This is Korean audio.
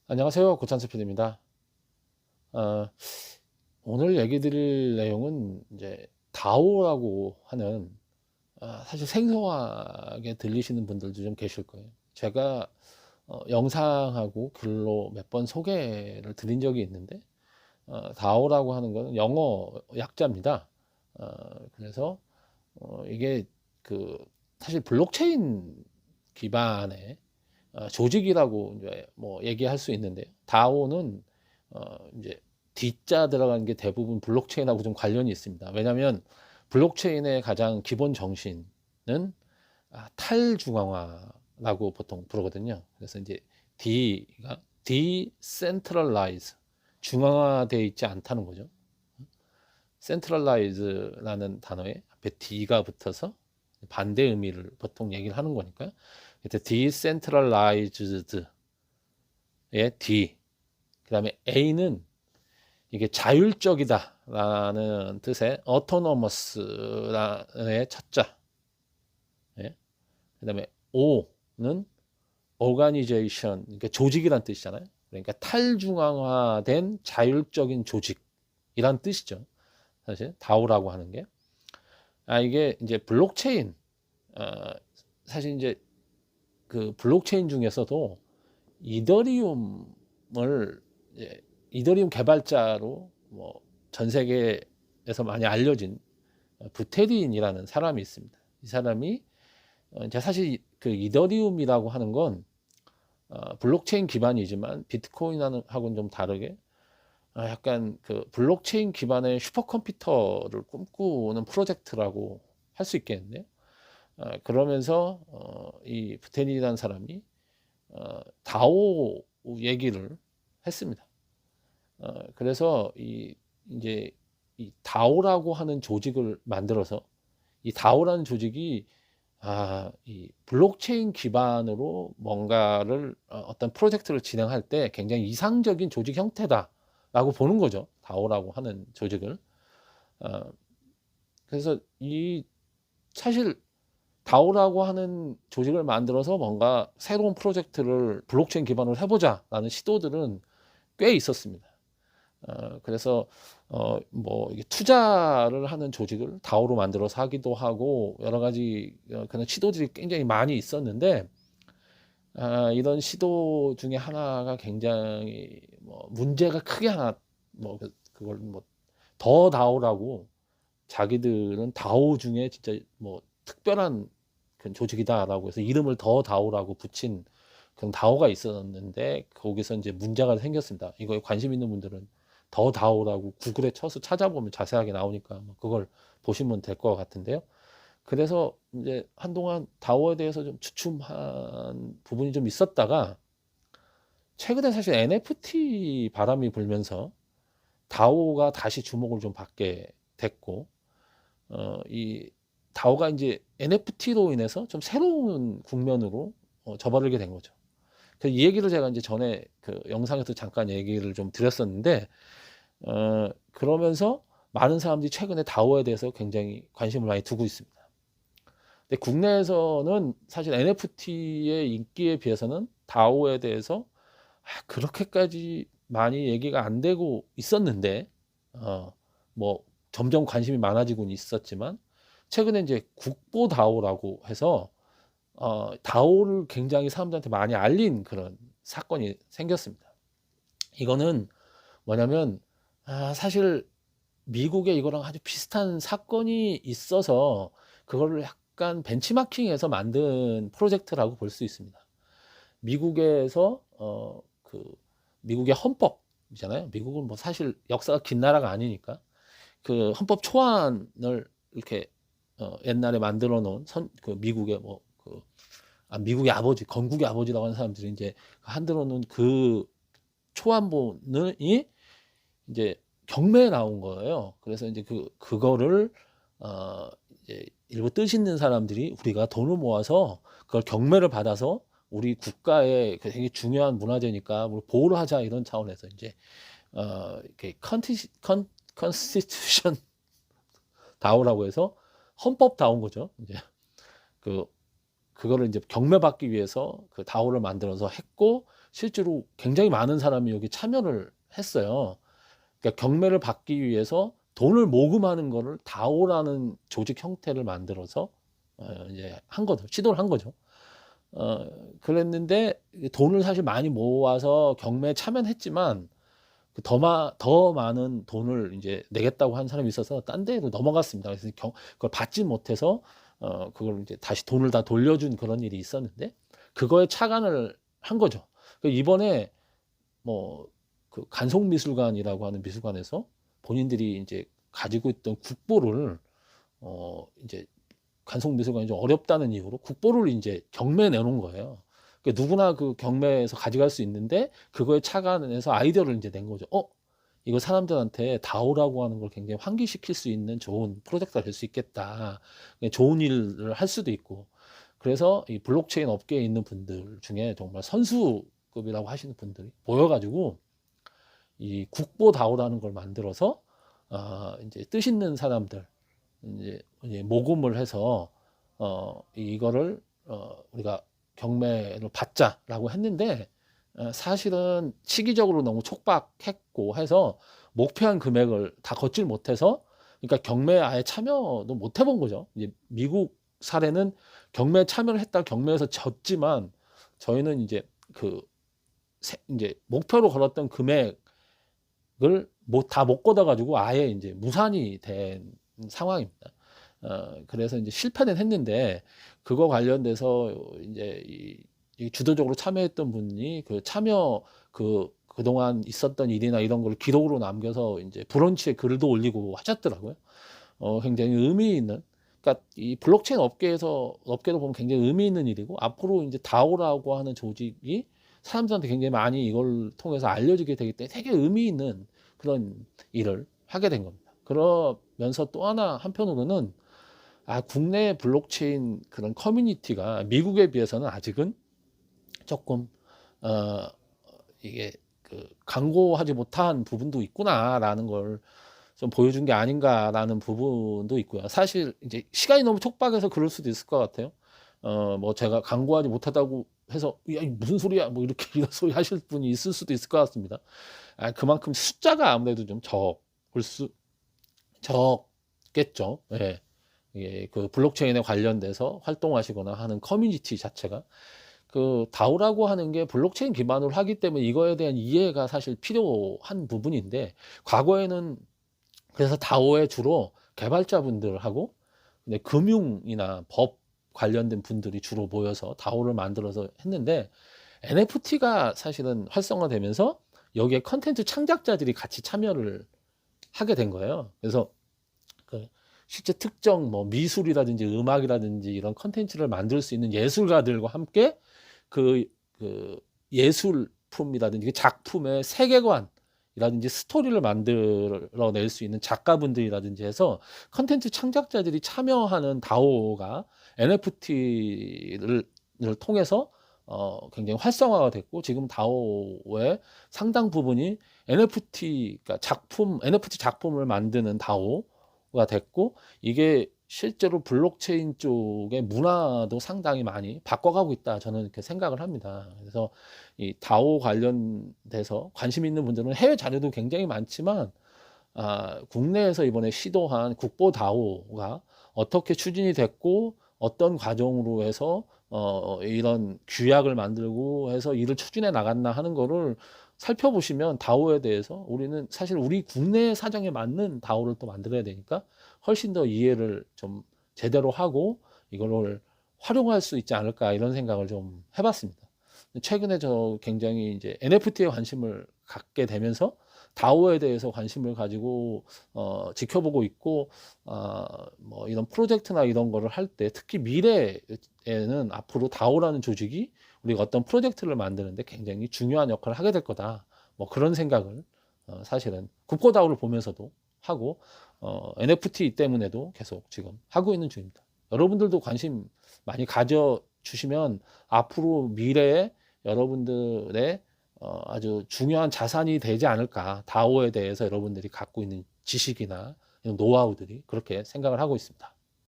안녕하세요. 고찬스 PD입니다. 어, 오늘 얘기 드릴 내용은 이제 다오라고 하는 사실 생소하게 들리시는 분들도 좀 계실 거예요. 제가 영상하고 글로 몇 번 소개를 드린 적이 있는데 다오라고 하는 것은 영어 약자입니다. 어, 그래서 이게 그 사실 블록체인 기반의 조직이라고 이제 뭐 얘기할 수 있는데요. 다오는 이제 D자 들어가는 게 대부분 블록체인하고 좀 관련이 있습니다. 왜냐하면 블록체인의 가장 기본 정신은 탈중앙화라고 보통 부르거든요. 그래서 이제 D가 decentralize, 중앙화되어 있지 않다는 거죠. centralize라는 단어에 앞에 D가 붙어서 반대 의미를 보통 얘기를 하는 거니까요. 그래서 decentralized의 D, 그 다음에 A는 이게 자율적이다라는 뜻의 autonomous라는 첫자, 예? 그 다음에 O는 organization, 그러니까 조직이란 뜻이잖아요. 그러니까 탈중앙화된 자율적인 조직이란 뜻이죠. 사실 다오라고 하는 게 이게 이제 블록체인, 어, 사실 이제 그 블록체인 중에서도 이더리움을 이제 이더리움 개발자로 뭐 전 세계에서 많이 알려진 부테린이라는 사람이 있습니다. 이 사람이 이제 사실 그 이더리움이라고 하는 건 블록체인 기반이지만 비트코인하고는 좀 다르게 약간 그 블록체인 기반의 슈퍼컴퓨터를 꿈꾸는 프로젝트라고 할 수 있겠는데요. 그러면서 이 부테린이라는 사람이 다오 얘기를 했습니다. 그래서 이제 이 다오라고 하는 조직을 만들어서 이 다오라는 조직이 이 블록체인 기반으로 뭔가를 어떤 프로젝트를 진행할 때 굉장히 이상적인 조직 형태다라고 보는 거죠. 다오라고 하는 조직을. 어, 그래서 이 사실 다오라고 하는 조직을 만들어서 뭔가 새로운 프로젝트를 블록체인 기반으로 해보자라는 시도들은 꽤 있었습니다. 그래서 뭐 이게 투자를 하는 조직을 다오로 만들어서 하기도 하고 여러 가지 그런 시도들이 굉장히 많이 있었는데 이런 시도 중에 하나가 굉장히 뭐 문제가 크게 하나 뭐 그걸 뭐 더 다오라고 자기들은 다오 중에 진짜 뭐 특별한 그런 조직이다라고 해서 이름을 더 다오라고 붙인 그런 다오가 있었는데 거기서 이제 문제가 생겼습니다. 이거에 관심 있는 분들은 더 다오라고 구글에 쳐서 찾아보면 자세하게 나오니까 그걸 보시면 될 것 같은데요. 그래서 이제 한동안 다오에 대해서 좀 주춤한 부분이 좀 있었다가 최근에 사실 NFT 바람이 불면서 다오가 다시 주목을 좀 받게 됐고 이 다오가 이제 NFT로 인해서 좀 새로운 국면으로 접어들게 된 거죠. 그래서 이 얘기를 제가 이제 전에 그 영상에서 잠깐 얘기를 좀 드렸었는데 그러면서 많은 사람들이 최근에 다오에 대해서 굉장히 관심을 많이 두고 있습니다. 근데 국내에서는 사실 NFT의 인기에 비해서는 다오에 대해서 그렇게까지 많이 얘기가 안 되고 있었는데 뭐 점점 관심이 많아지고는 있었지만 최근에 이제 국보 다오라고 해서 다오를 굉장히 사람들한테 많이 알린 그런 사건이 생겼습니다. 이거는 뭐냐면 사실 미국에 이거랑 아주 비슷한 사건이 있어서 그거를 약간 벤치마킹해서 만든 프로젝트라고 볼 수 있습니다. 미국에서 그 미국의 헌법이잖아요. 미국은 뭐 사실 역사가 긴 나라가 아니니까 그 헌법 초안을 이렇게 옛날에 만들어 놓은 그 미국의 미국의 아버지, 건국의 아버지라고 하는 사람들이 이제 한들어 놓은 그 초안본이 이제 경매에 나온 거예요. 그래서 이제 그거를 어 이제 일부 뜻 있는 사람들이 우리가 돈을 모아서 그걸 경매를 받아서 우리 국가의 굉장히 중요한 문화재니까 뭐 보호를 하자 이런 차원에서 이제 이렇게 컨스티튜션 다오라고 해서 헌법 다운 거죠. 이제 그 그거를 이제 경매받기 위해서 그 다오를 만들어서 했고 실제로 굉장히 많은 사람이 여기 참여를 했어요. 그러니까 경매를 받기 위해서 돈을 모금하는 거를 다오라는 조직 형태를 만들어서 이제 한 거죠. 시도를 한 거죠. 그랬는데 돈을 사실 많이 모아서 경매에 참여는 했지만 더 많은 돈을 이제 내겠다고 한 사람이 있어서 딴 데로 넘어갔습니다. 그래서 그걸 받지 못해서 그걸 이제 다시 돈을 다 돌려준 그런 일이 있었는데 그거에 착안을 한 거죠. 이번에 뭐 그 간송미술관이라고 하는 미술관에서 본인들이 이제 가지고 있던 국보를 이제 간송미술관이 좀 어렵다는 이유로 국보를 이제 경매에 내놓은 거예요. 그러니까 누구나 그 경매에서 가져갈 수 있는데 그거에 착안해서 아이디어를 이제 낸 거죠. 이거 사람들한테 다오라고 하는 걸 굉장히 환기시킬 수 있는 좋은 프로젝트가 될 수 있겠다. 좋은 일을 할 수도 있고. 그래서 이 블록체인 업계에 있는 분들 중에 정말 선수급이라고 하시는 분들이 모여가지고 이 국보 다오라는 걸 만들어서 이제 뜻 있는 사람들 이제 모금을 해서 이거를 우리가 경매를 받자라고 했는데 사실은 시기적으로 너무 촉박했고 해서 목표한 금액을 다 걷질 못해서 그러니까 경매에 아예 참여도 못 해본 거죠. 이제 미국 사례는 경매에 참여를 했다 경매에서 졌지만 저희는 이제 이제 목표로 걸었던 금액을 다 못 걷어가지고 아예 이제 무산이 된 상황입니다. 그래서 이제 실패는 했는데 그거 관련돼서 이제 이 주도적으로 참여했던 분이 그 참여 그동안 있었던 일이나 이런 걸 기록으로 남겨서 이제 브런치에 글도 올리고 하셨더라고요. 굉장히 의미 있는, 그러니까 이 블록체인 업계도 보면 굉장히 의미 있는 일이고 앞으로 이제 다오라고 하는 조직이 사람들한테 굉장히 많이 이걸 통해서 알려지게 되기 때문에 되게 의미 있는 그런 일을 하게 된 겁니다. 그러면서 또 하나 한편으로는 국내 블록체인 그런 커뮤니티가 미국에 비해서는 아직은 조금 이게 강고하지 못한 부분도 있구나라는 걸 좀 보여준 게 아닌가라는 부분도 있고요. 사실 이제 시간이 너무 촉박해서 그럴 수도 있을 것 같아요. 뭐 제가 강고하지 못하다고 해서 야 무슨 소리야 뭐 이렇게 이런 소리 하실 분이 있을 수도 있을 것 같습니다. 그만큼 숫자가 아무래도 좀 적겠죠. 예. 예, 그 블록체인에 관련돼서 활동하시거나 하는 커뮤니티 자체가 그 다오라고 하는 게 블록체인 기반으로 하기 때문에 이거에 대한 이해가 사실 필요한 부분인데 과거에는 그래서 다오에 주로 개발자분들하고 금융이나 법 관련된 분들이 주로 모여서 다오를 만들어서 했는데 NFT가 사실은 활성화되면서 여기에 컨텐츠 창작자들이 같이 참여를 하게 된 거예요. 그래서 실제 특정 뭐 미술이라든지 음악이라든지 이런 컨텐츠를 만들 수 있는 예술가들과 함께 그 예술품이라든지 작품의 세계관이라든지 스토리를 만들어낼 수 있는 작가분들이라든지 해서 컨텐츠 창작자들이 참여하는 다오가 NFT를 통해서 굉장히 활성화가 됐고 지금 다오의 상당 부분이 NFT, 그러니까 NFT 작품을 만드는 다오가 됐고 이게 실제로 블록체인 쪽의 문화도 상당히 많이 바꿔가고 있다 저는 이렇게 생각을 합니다. 그래서 이 다오 관련돼서 관심 있는 분들은 해외 자료도 굉장히 많지만 국내에서 이번에 시도한 국보 다오가 어떻게 추진이 됐고 어떤 과정으로 해서 이런 규약을 만들고 해서 일을 추진해 나갔나 하는 거를 살펴보시면 다오에 대해서 우리는 사실 우리 국내 사정에 맞는 다오를 또 만들어야 되니까 훨씬 더 이해를 좀 제대로 하고 이거를 활용할 수 있지 않을까 이런 생각을 좀 해봤습니다. 최근에 저 굉장히 이제 NFT에 관심을 갖게 되면서 다오에 대해서 관심을 가지고 지켜보고 있고 뭐 이런 프로젝트나 이런 거를 할 때 특히 미래에는 앞으로 다오라는 조직이 우리가 어떤 프로젝트를 만드는데 굉장히 중요한 역할을 하게 될 거다. 뭐 그런 생각을 사실은 국고 다오를 보면서도 하고 NFT 때문에도 계속 지금 하고 있는 중입니다. 여러분들도 관심 많이 가져 주시면 앞으로 미래에 여러분들의 아주 중요한 자산이 되지 않을까. 다오에 대해서 여러분들이 갖고 있는 지식이나 노하우들이 그렇게 생각을 하고 있습니다.